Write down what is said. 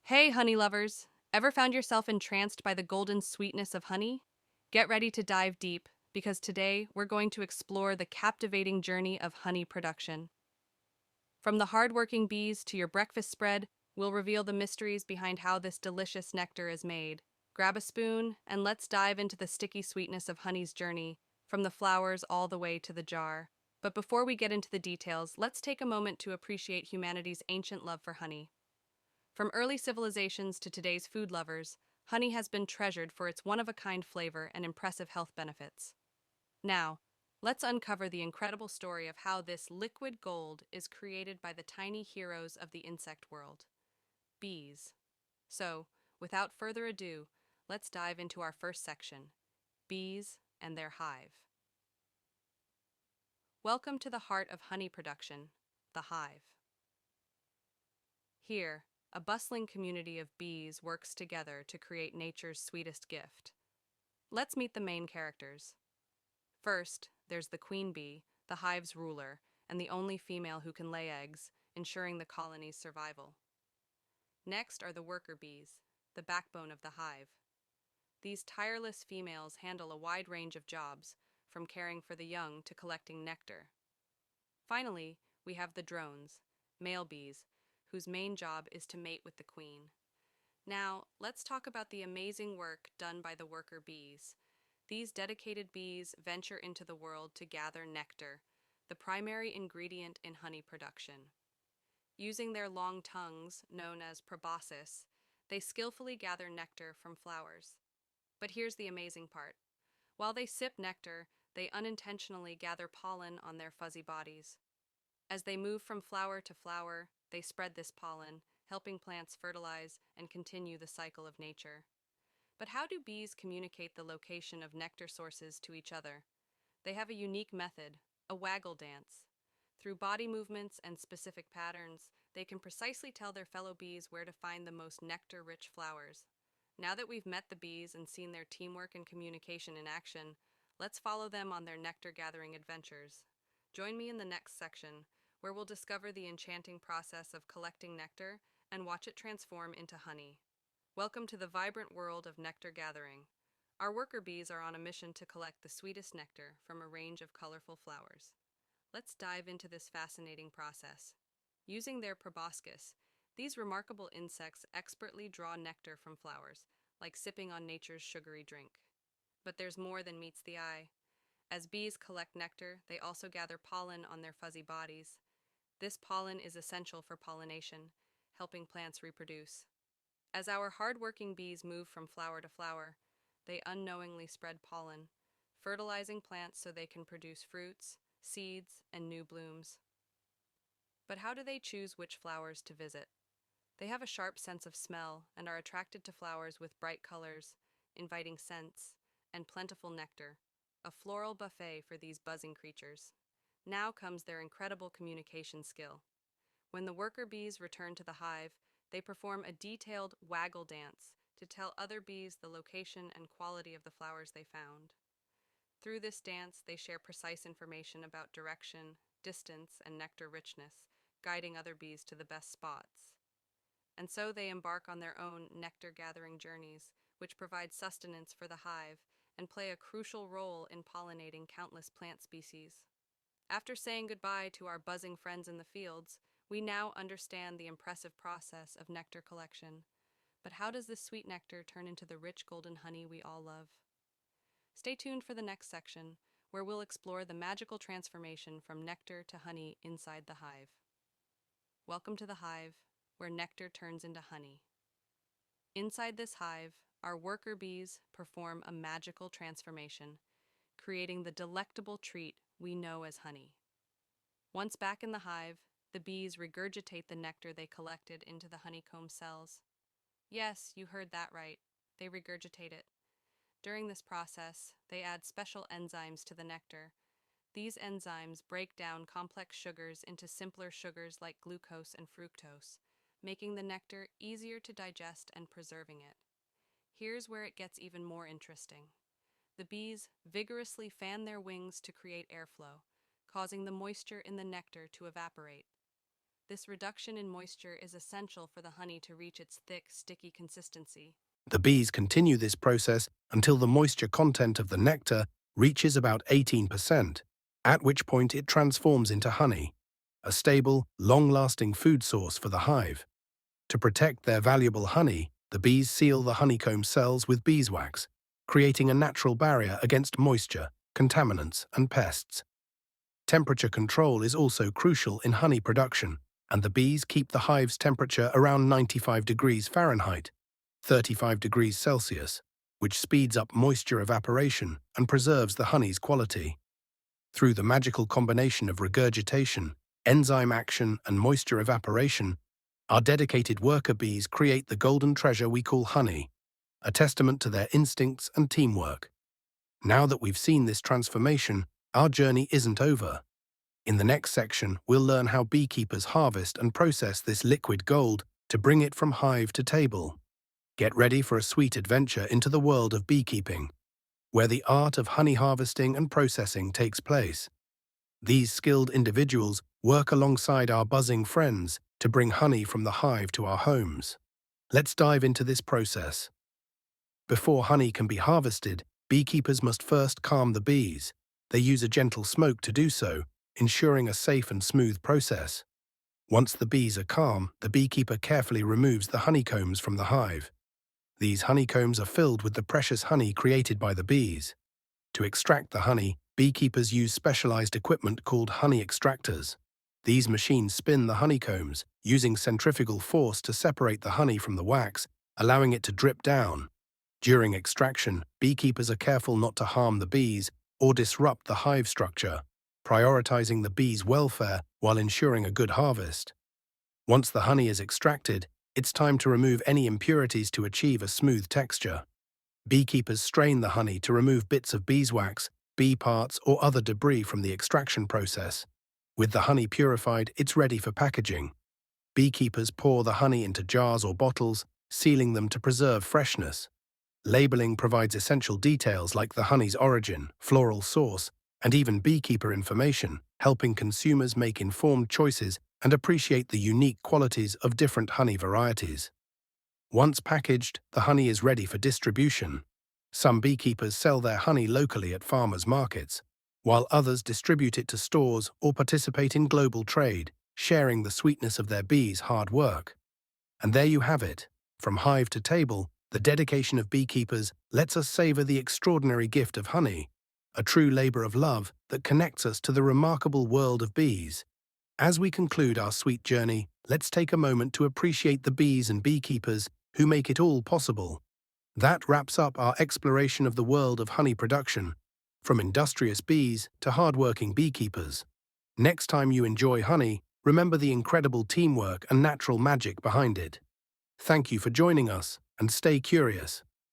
Hey, honey lovers! Ever found yourself entranced by the golden sweetness of honey? Get ready to dive deep, because today we're going to explore the captivating journey of honey production. From the hardworking bees to your breakfast spread, we'll reveal the mysteries behind how this delicious nectar is made. Grab a spoon, and let's dive into the sticky sweetness of honey's journey, from the flowers all the way to the jar. But before we get into the details, let's take a moment to appreciate humanity's ancient love for honey. From early civilizations to today's food lovers, honey has been treasured for its one of a kind flavor and impressive health benefits. Now, let's uncover the incredible story of how this liquid gold is created by the tiny heroes of the insect world bees. So, without further ado, let's dive into our first section bees and their hive. Welcome to the heart of honey production, the hive. Here, a bustling community of bees works together to create nature's sweetest gift. Let's meet the main characters. First, there's the queen bee, the hive's ruler, and the only female who can lay eggs, ensuring the colony's survival. Next are the worker bees, the backbone of the hive. These tireless females handle a wide range of jobs, from caring for the young to collecting nectar. Finally, we have the drones, male bees, whose main job is to mate with the queen. Now, let's talk about the amazing work done by the worker bees. These dedicated bees venture into the world to gather nectar, the primary ingredient in honey production. Using their long tongues, known as proboscis, they skillfully gather nectar from flowers. But here's the amazing part. While they sip nectar, they unintentionally gather pollen on their fuzzy bodies. As they move from flower to flower, they spread this pollen, helping plants fertilize and continue the cycle of nature. But how do bees communicate the location of nectar sources to each other? They have a unique method, a waggle dance. Through body movements and specific patterns, they can precisely tell their fellow bees where to find the most nectar-rich flowers. Now that we've met the bees and seen their teamwork and communication in action, let's follow them on their nectar-gathering adventures. Join me in the next section, where we'll discover the enchanting process of collecting nectar and watch it transform into honey. Welcome to the vibrant world of nectar gathering. Our worker bees are on a mission to collect the sweetest nectar from a range of colorful flowers. Let's dive into this fascinating process. Using their proboscis, these remarkable insects expertly draw nectar from flowers, like sipping on nature's sugary drink. But there's more than meets the eye. As bees collect nectar, they also gather pollen on their fuzzy bodies. This pollen is essential for pollination, helping plants reproduce. As our hardworking bees move from flower to flower, they unknowingly spread pollen, fertilizing plants so they can produce fruits, seeds, and new blooms. But how do they choose which flowers to visit? They have a sharp sense of smell and are attracted to flowers with bright colors, inviting scents, and plentiful nectar, a floral buffet for these buzzing creatures. Now comes their incredible communication skill. When the worker bees return to the hive, they perform a detailed waggle dance to tell other bees the location and quality of the flowers they found. Through this dance, they share precise information about direction, distance, and nectar richness, guiding other bees to the best spots. And so they embark on their own nectar-gathering journeys, which provide sustenance for the hive and play a crucial role in pollinating countless plant species. After saying goodbye to our buzzing friends in the fields, we now understand the impressive process of nectar collection. But how does this sweet nectar turn into the rich golden honey we all love? Stay tuned for the next section, where we'll explore the magical transformation from nectar to honey inside the hive. Welcome to the hive, where nectar turns into honey. Inside this hive, our worker bees perform a magical transformation, creating the delectable treat we know as honey. Once back in the hive, the bees regurgitate the nectar they collected into the honeycomb cells. Yes, you heard that right. They regurgitate it. During this process, they add special enzymes to the nectar. These enzymes break down complex sugars into simpler sugars like glucose and fructose, making the nectar easier to digest and preserving it. Here's where it gets even more interesting. The bees vigorously fan their wings to create airflow, causing the moisture in the nectar to evaporate. This reduction in moisture is essential for the honey to reach its thick, sticky consistency. The bees continue this process until the moisture content of the nectar reaches about 18%, at which point it transforms into honey, a stable, long-lasting food source for the hive. To protect their valuable honey, the bees seal the honeycomb cells with beeswax, creating a natural barrier against moisture, contaminants, and pests. Temperature control is also crucial in honey production, and the bees keep the hive's temperature around 95 degrees Fahrenheit, 35 degrees Celsius, which speeds up moisture evaporation and preserves the honey's quality. Through the magical combination of regurgitation, enzyme action, and moisture evaporation, our dedicated worker bees create the golden treasure we call honey, a testament to their instincts and teamwork. Now that we've seen this transformation, our journey isn't over. In the next section, we'll learn how beekeepers harvest and process this liquid gold to bring it from hive to table. Get ready for a sweet adventure into the world of beekeeping, where the art of honey harvesting and processing takes place. These skilled individuals work alongside our buzzing friends to bring honey from the hive to our homes. Let's dive into this process. Before honey can be harvested, beekeepers must first calm the bees. They use a gentle smoke to do so, ensuring a safe and smooth process. Once the bees are calm, the beekeeper carefully removes the honeycombs from the hive. These honeycombs are filled with the precious honey created by the bees. To extract the honey, beekeepers use specialized equipment called honey extractors. These machines spin the honeycombs, using centrifugal force to separate the honey from the wax, allowing it to drip down. During extraction, beekeepers are careful not to harm the bees or disrupt the hive structure, prioritizing the bees' welfare while ensuring a good harvest. Once the honey is extracted, it's time to remove any impurities to achieve a smooth texture. Beekeepers strain the honey to remove bits of beeswax, bee parts, or other debris from the extraction process. With the honey purified, it's ready for packaging. Beekeepers pour the honey into jars or bottles, sealing them to preserve freshness. Labeling provides essential details like the honey's origin, floral source, and even beekeeper information, helping consumers make informed choices and appreciate the unique qualities of different honey varieties. Once packaged, the honey is ready for distribution. Some beekeepers sell their honey locally at farmers' markets, while others distribute it to stores or participate in global trade, sharing the sweetness of their bees' hard work. And there you have it. From hive to table, the dedication of beekeepers lets us savor the extraordinary gift of honey, a true labor of love that connects us to the remarkable world of bees. As we conclude our sweet journey, let's take a moment to appreciate the bees and beekeepers who make it all possible. That wraps up our exploration of the world of honey production, from industrious bees to hardworking beekeepers. Next time you enjoy honey, remember the incredible teamwork and natural magic behind it. Thank you for joining us, and stay curious.